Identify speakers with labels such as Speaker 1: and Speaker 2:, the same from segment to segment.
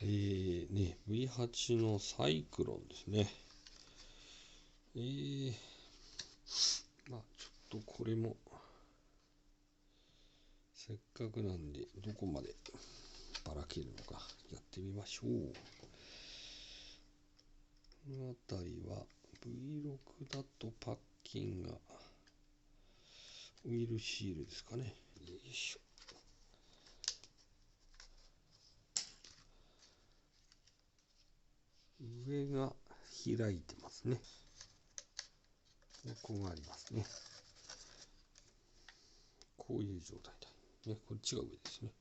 Speaker 1: V8 のサイクロンですね。ちょっとこれもせっかくなんでどこまでばらけるのかやってみましょう。この辺りは V6 だとパッキンがオイルシールですかね。よいしょ。上が開いてますね。ここがありますね。こういう状態だ。こっちが上ですね。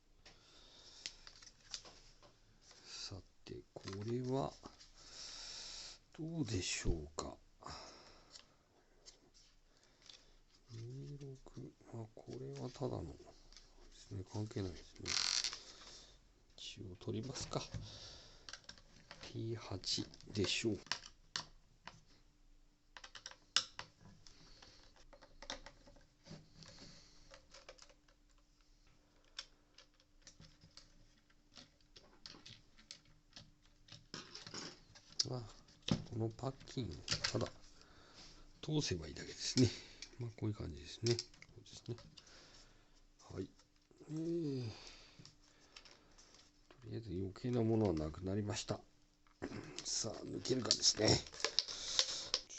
Speaker 1: さて、これはどうでしょうか。26、これはただのですね、関係ないですね。一応取りますか。T8 でしょう。このパッキンただ通せばいいだけですね。こういう感じですね。そうですね。はい。とりあえず余計なものはなくなりました。さあ、抜けるかですね。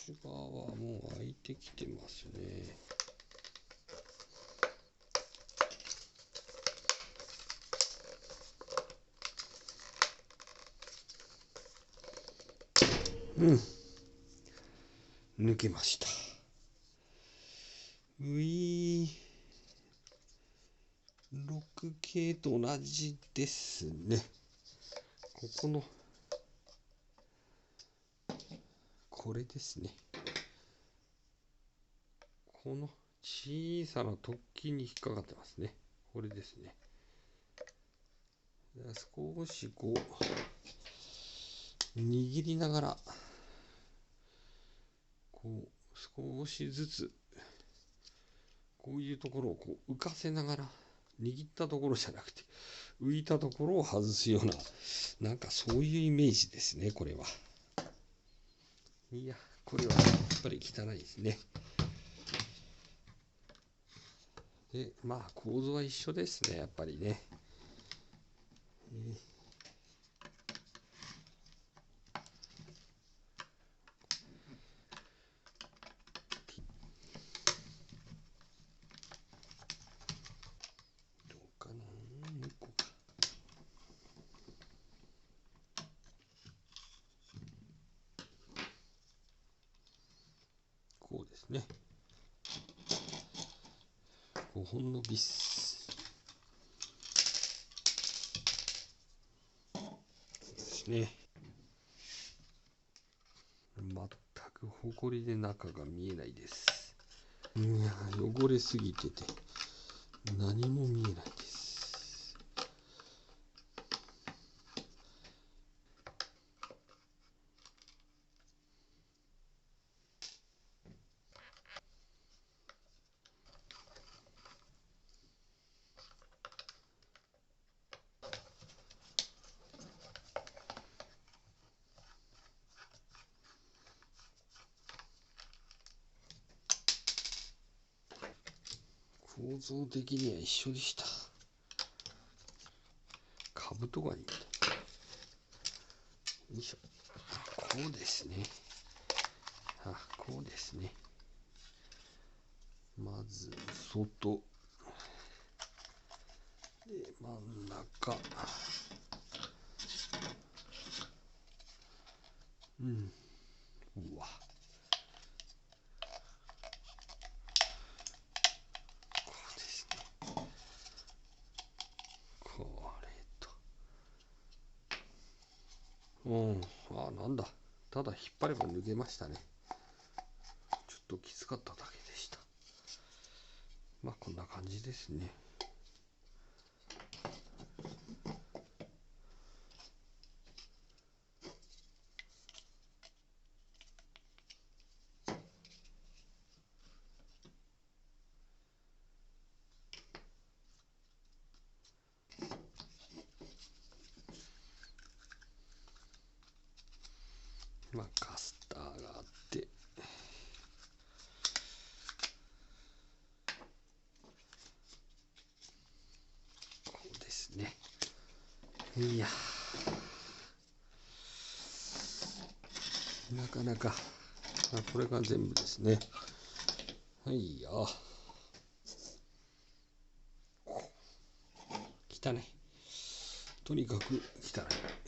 Speaker 1: 内側はもう開いてきてますね。抜けました。V6 系と同じですね。ここのこれですね。この小さな突起に引っかかってますね。これですね。少しこう握りながらこう少しずつこういうところをこう浮かせながら、握ったところじゃなくて浮いたところを外すような、なんかそういうイメージですね。これは。いや、これはやっぱり汚いですね。で、構造は一緒ですね、やっぱりね。どうかな、もう一個か。こうですね。5本のビスですね。全くほこりで中が見えないです。いや、汚れすぎてて何も見えないです。構造的には一緒でした。兜が似た。よいしょ。こうですね。こうですね。まず外で真ん中。うわ。こうですね。これと。なんだ。ただ引っ張れば抜けましたね。ちょっときつかっただけでした。こんな感じですね。まあカスターがあってこうですね。いやなかなかこれが全部ですね。はいや汚い、とにかく汚い。